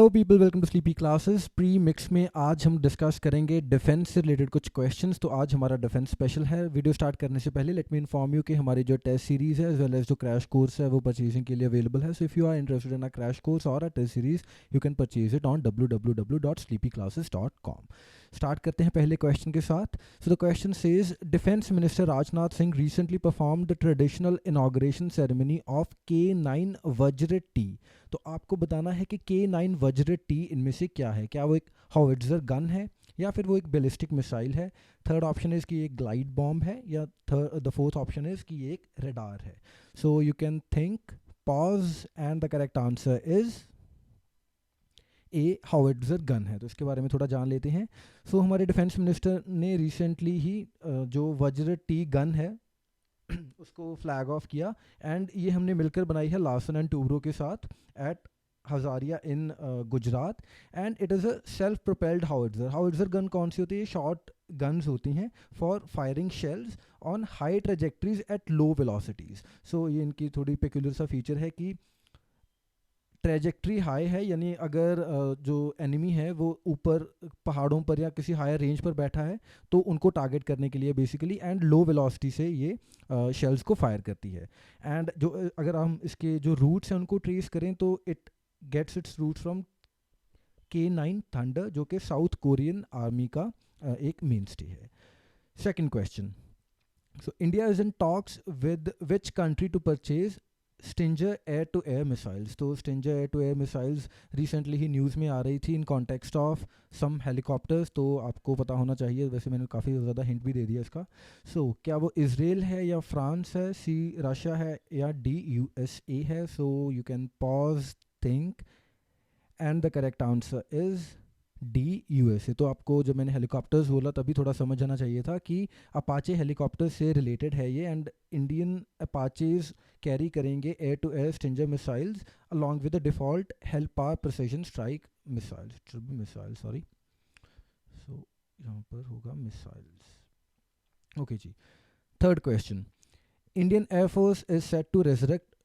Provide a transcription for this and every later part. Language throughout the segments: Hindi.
Hello people, welcome to Sleepy Classes. Pre mix में आज हम डिस्कस करेंगे डिफेंस से रिलेटेड कुछ क्वेश्चंस। तो आज हमारा डिफेंस स्पेशल है। वीडियो स्टार्ट करने से पहले लेट मी इन्फॉर्म यू कि हमारी जो टेस्ट सीरीज़ है एज वेल एज जो क्रैश कोर्स है वो परचेजिंग के लिए अवेलेबल है। So if you are interested in a crash course और a test series you can purchase it on www.sleepyclasses.com। Start करते हैं पहले क्वेश्चन के साथ। So the question says defence minister Rajnath Singh recently perform the traditional inauguration ceremony of K9 Vajra T. तो आपको बताना है कि K9 वज्र टी इनमें से क्या है। क्या वो एक हॉविट्जर गन है या फिर वो एक बैलिस्टिक मिसाइल है। थर्ड ऑप्शन इज़ कि ये ग्लाइड बॉम्ब है या द फोर्थ ऑप्शन इज़ कि ये एक रडार है। So you can think, pause, and the correct answer is A howitzer gun है। तो इसके बारे में थोड़ा जान लेते हैं। सो हमारे डिफेंस मिनिस्टर ने रिसेंटली ही जो वज्र टी गन है उसको फ्लैग ऑफ किया एंड ये हमने मिलकर बनाई है लार्सन एंड टूब्रो के साथ at Hazira in Gujarat. And it is a self propelled howitzer. Howitzer gun कौन सी होती है? शॉर्ट गन्स होती हैं for firing shells on high trajectories at low velocities. So ये इनकी थोड़ी पेक्यूलर सा फीचर है कि ट्रेजेक्ट्री हाई है, यानी अगर जो एनिमी है वो ऊपर पहाड़ों पर या किसी हायर रेंज पर बैठा है तो उनको टारगेट करने के लिए बेसिकली, एंड लो वेलोसिटी से ये शेल्स को फायर करती है। एंड जो अगर हम इसके जो रूट्स हैं उनको ट्रेस करें तो it gets its roots from K9 Thunder, जो कि साउथ कोरियन आर्मी का एक मेन स्टे है। Second question. So India is in talks with which country to purchase Stinger air-to-air missiles? तो Stinger air-to-air missiles recently ही न्यूज़ में आ रही थी in context of some helicopters. तो आपको पता होना चाहिए, वैसे मैंने काफ़ी ज़्यादा हिंट भी दे दिया इसका। क्या वो इसराइल है या फ्रांस है, सी रशिया है या डी USA है? So you can pause, think, and the correct answer is D USA। तो आपको जब मैंने हेलीकॉप्टर्स बोला तभी थोड़ा समझ आना चाहिए था कि अपाचे हेलीकॉप्टर से रिलेटेड है ये। एंड इंडियन अपाचेज कैरी करेंगे air to air stinger missiles along with the default helper precision strike missiles, sorry. So यहाँ पर होगा missiles. Okay ji. Third question. Indian air force is set to resurrect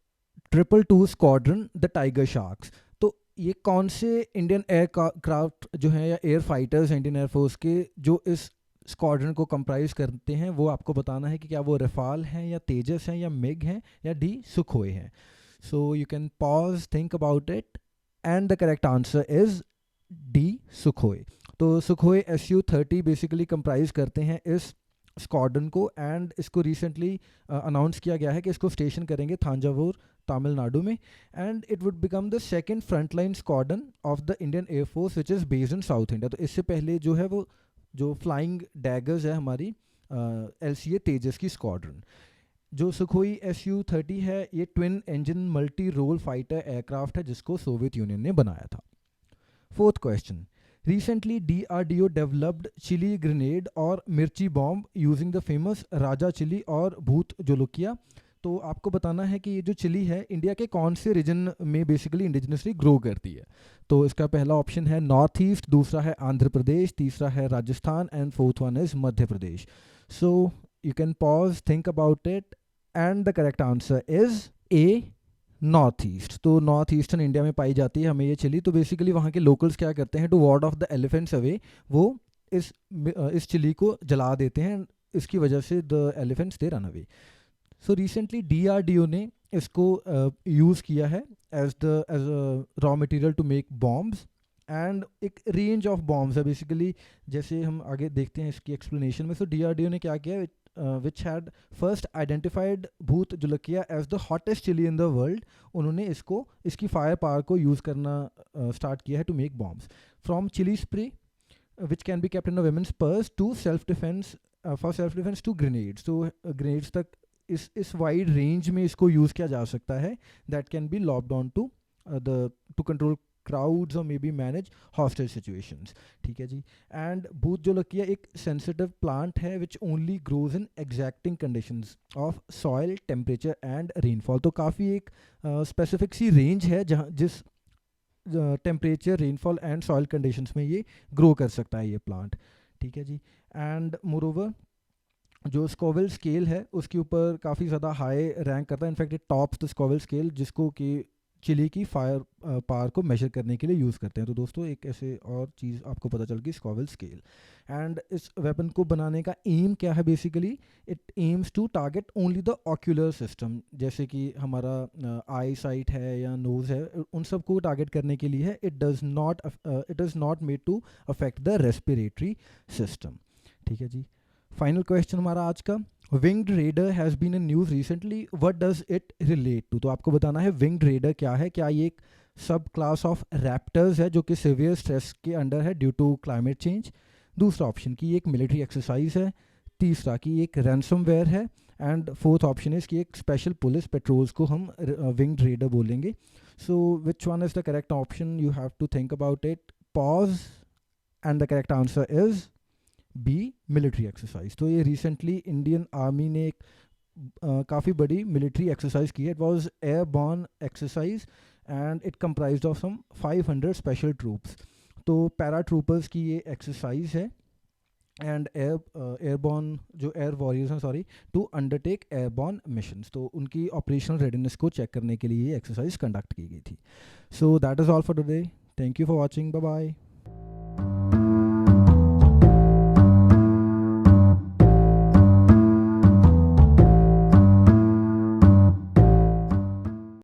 222 squadron the tiger sharks. तो ये कौन से इंडियन एयरक्राफ्ट जो हैं या एयर फाइटर्स हैं इंडियन एयरफोर्स के जो इस स्क्वाड्रन को कंप्राइज करते हैं, वो आपको बताना है कि क्या वो रफाल हैं या तेजस हैं या मिग हैं या डी सुखोई हैं। सो you can pause, think about it, and the correct answer is D Sukhoi. तो सुखोई Su-30 बेसिकली कंप्राइज करते हैं इस स्क्वाड्रन को। एंड इसको रिसेंटली अनाउंस किया गया है कि इसको स्टेशन करेंगे थांजावुर तमिलनाडु में। And it would become the second frontline squadron of the Indian air force which is based in south India. तो इससे पहले जो है वो जो फ्लाइंग डैगर्स है हमारी LCA तेजस की स्क्वाड्रन। जो सुखोई Su-30 है ये twin engine multi role fighter aircraft है जिसको सोवियत यूनियन ने बनाया था। Fourth question. Recently, DRDO developed chili grenade और मिर्ची bomb using the famous Raja chilli और भूत जोलोकिया। तो आपको बताना है कि ये जो चिली है इंडिया के कौन से रीजन में बेसिकली इंडिजिनसली ग्रो करती है। तो इसका पहला ऑप्शन है नॉर्थ ईस्ट, दूसरा है आंध्र प्रदेश, तीसरा है Rajasthan, and fourth one is Madhya Pradesh. So you can pause, think about it, and the correct answer is a north east. तो नॉर्थ ईस्टर्न इंडिया में पाई जाती है हमें ये चिली। तो बेसिकली वहाँ के लोकल्स क्या करते हैं, to ward off the elephants away, वो इस चिली को जला देते हैं। इसकी वजह से the elephants they run away. So recently DRDO ने इसको यूज़ किया है as raw material to make bombs. And एक रेंज ऑफ बॉम्ब्स है बेसिकली, जैसे हम आगे देखते हैं इसकी एक्सप्लेनेशन में। सो DRDO ने क्या किया, which had first identified भूत जुलकिया as the hottest chili in the world, उन्होंने इसकी फायर पावर को यूज़ करना स्टार्ट किया है to make bombs. From chilli spray which can be kept in a women's purse to self defense, for self defense to grenades। तो ग्रेनेड्स तक इस वाइड रेंज में इसको यूज़ किया जा सकता है। That can be lobbed on to to control crowds और may be manage hostage situations. ठीक है जी। एंड भूत जोलोकिया एक सेंसिटिव प्लांट है which only grows in एग्जैक्टिंग conditions of soil, temperature and rainfall. तो काफ़ी एक स्पेसिफिक सी रेंज है जहाँ जिस temperature, rainfall and soil conditions में ये ग्रो कर सकता है ये प्लांट। ठीक है जी। एंड मोरोवर जो स्कोविल स्केल है उसके ऊपर काफ़ी ज़्यादा हाई रैंक करता है। In fact it tops the Scoville scale, जिसको कि चिली की फायर पावर को मेजर करने के लिए यूज़ करते हैं। तो दोस्तों एक ऐसे और चीज़ आपको पता चल गई, स्कॉविल स्केल। एंड इस वेपन को बनाने का एम क्या है बेसिकली, it aims to target only the ocular system, जैसे कि हमारा आई साइट है या नोज़ है, उन सब को टारगेट करने के लिए है। It is not made to affect the respiratory system. ठीक है जी। फाइनल क्वेश्चन हमारा आज का, Winged Raider has been in news recently, what does it relate to. तो आपको बताना है विंग्ड रेडर क्या है, क्या ये एक सब क्लास ऑफ रैप्टर्स है जो कि सिवियर स्ट्रेस के अंडर है ड्यू टू क्लाइमेट चेंज। दूसरा ऑप्शन की एक मिलिट्री एक्सरसाइज है। तीसरा की एक रैंसमवेयर है। एंड फोर्थ ऑप्शन इज कि एक स्पेशल पुलिस पेट्रोल्स को हम विंग्ड रेडर बोलेंगे। So which one is the correct option, you have to think about it, pause, and the correct answer is B, military exercise. तो ये रिसेंटली इंडियन आर्मी ने एक काफ़ी बड़ी मिलिट्री एक्सरसाइज की है। It was airborne exercise and it comprised of some 500 special troops. तो पैरा ट्रूपर्स की ये एक्सरसाइज है एंड एयरबॉर्न जो एयर वॉरियर्स हैं, sorry, to undertake airborne missions. तो उनकी ऑपरेशनल रेडीनेस को चेक करने के लिए ये एक्सरसाइज कंडक्ट की गई थी। So that is all for today. Thank you for watching. Bye bye.